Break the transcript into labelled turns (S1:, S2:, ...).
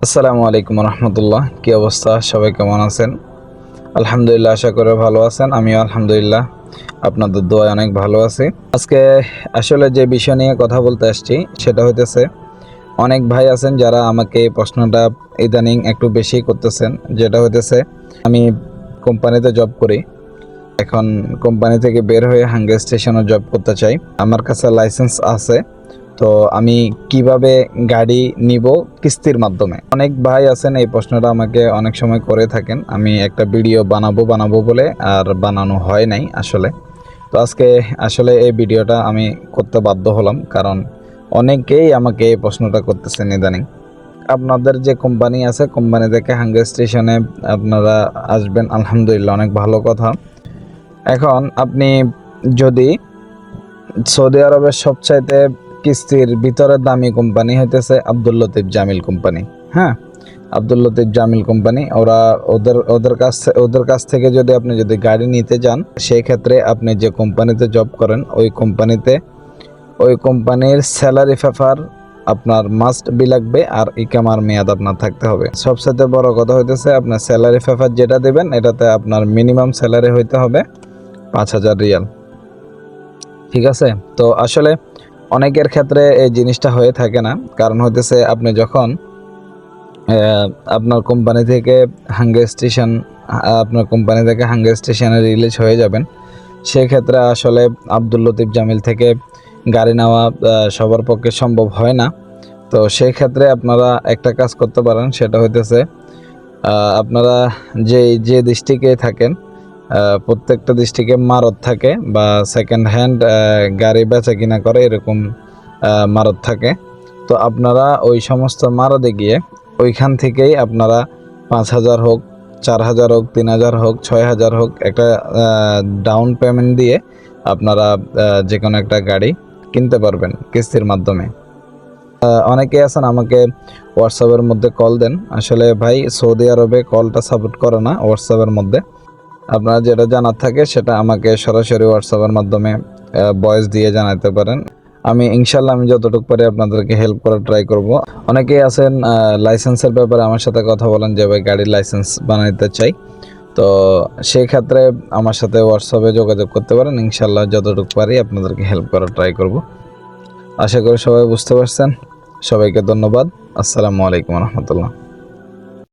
S1: আসসালামু আলাইকুম রহমতুল্লাহ। কি অবস্থা, সবাই কেমন আছেন? আলহামদুলিল্লাহ, আশা করে ভালো আছেন। আমিও আলহামদুলিল্লাহ আপনাদের দোয়ায় অনেক ভালো আছি। আজকে আসলে যে বিষয় নিয়ে কথা বলতে আসছি সেটা হইতেছে, অনেক ভাই আছেন যারা আমাকে এই প্রশ্নটা ইদানিং একটু বেশি করতেছেন, যেটা হইতেছে আমি কোম্পানিতে জব করি। এখন কোম্পানি থেকে বের হয়ে হাঙ্গর স্টেশনে জব করতে চাই। আমার কাছে লাইসেন্স আছে, তো আমি কিভাবে গাড়ি নিব কিস্তির মাধ্যমে? অনেক ভাই আছেন এই প্রশ্নটা আমাকে অনেক সময় করে থাকেন। আমি একটা ভিডিও বানাবো বলে আর বানানো হয় নাই আসলে। তো আজকে আসলে এই ভিডিওটা আমি করতে বাধ্য হলাম, কারণ অনেকেই আমাকে এই প্রশ্নটা করতেছেন ইদানিং। আপনাদের যে কোম্পানি আছে, কোম্পানি থেকে হাঙ্গর স্টেশনে আপনারা আসবেন, আলহামদুলিল্লাহ অনেক ভালো কথা। এখন আপনি যদি সৌদি আরবের সবচাইতে কিস্তির ভিতরে দামি কোম্পানি হইতেছে আব্দুল লতিফ জামিল কোম্পানি। হ্যাঁ, আব্দুল লতিফ জামিল কোম্পানি, ওরা ওদের কাছ থেকে যদি আপনি গাড়ি নিতে যান, সেই ক্ষেত্রে আপনি যে কোম্পানিতে জব করেন ওই কোম্পানির স্যালারি পেপার আপনার মাস্ট বি লাগবে, আর ইকামার মেয়াদ আপনার থাকতে হবে। সবচেয়ে বড় কথা হইতেছে, আপনার স্যালারি পেপার যেটা দেবেন এটাতে আপনার মিনিমাম স্যালারি হইতে হবে 5,000 রিয়াল। ঠিক আছে? তো আসলে অনেকের ক্ষেত্রে এই জিনিসটা হয়ে থাকে না, কারণ হইতেছে আপনি যখন আপনার কোম্পানি থেকে হাঙ্গর স্টেশনে রিলিজ হয়ে যাবেন, সেক্ষেত্রে আসলে আব্দুল লতিফ জামিল থেকে গাড়ি নেওয়া সবার পক্ষে সম্ভব হয় না। তো সেই ক্ষেত্রে আপনারা একটা কাজ করতে পারেন, সেটা হইতেছে আপনারা যে ডিস্ট্রিক্টে থাকেন, প্রত্যেকটা ডিস্ট্রিক্টে মারত থাকে বা সেকেন্ড হ্যান্ড গাড়ি বেচা কিনা করে, এরকম মারত থাকে। তো আপনারা ওই সমস্ত মারদে গিয়ে ওইখান থেকেই আপনারা 5,000 হোক, 4,000 হোক, 3,000 হোক, 6,000 হোক, একটা ডাউন পেমেন্ট দিয়ে আপনারা যে কোনো একটা গাড়ি কিনতে পারবেন কিস্তির মাধ্যমে। অনেকে আছেন আমাকে হোয়াটসঅ্যাপের মধ্যে কল দেন। আসলে ভাই, সৌদি আরবে কলটা সাপোর্ট করে না হোয়াটসঅ্যাপের মধ্যে। আপনারা যেটা জানার থাকে সেটা আমাকে সরাসরি হোয়াটসঅ্যাপের মাধ্যমে ভয়েস দিয়ে জানাতে পারেন। ইনশাল্লাহ আমি যতটুকু পারি আপনাদেরকে হেল্প করার ট্রাই করব। অনেকেই আছেন লাইসেন্সের ব্যাপারে আমার সাথে কথা বলেন যে ভাই গাড়ির লাইসেন্স বানাইতে চাই। তো সেই ক্ষেত্রে আমার সাথে হোয়াটসঅ্যাপে যোগাযোগ করতে পারেন। ইনশাল্লাহ যতটুকু পারি আপনাদেরকে হেল্প করার ট্রাই করব। আশা করি সবাই বুঝতে পারছেন। সবাইকে ধন্যবাদ। আসসালামু আলাইকুম রহমতুল্লাহ।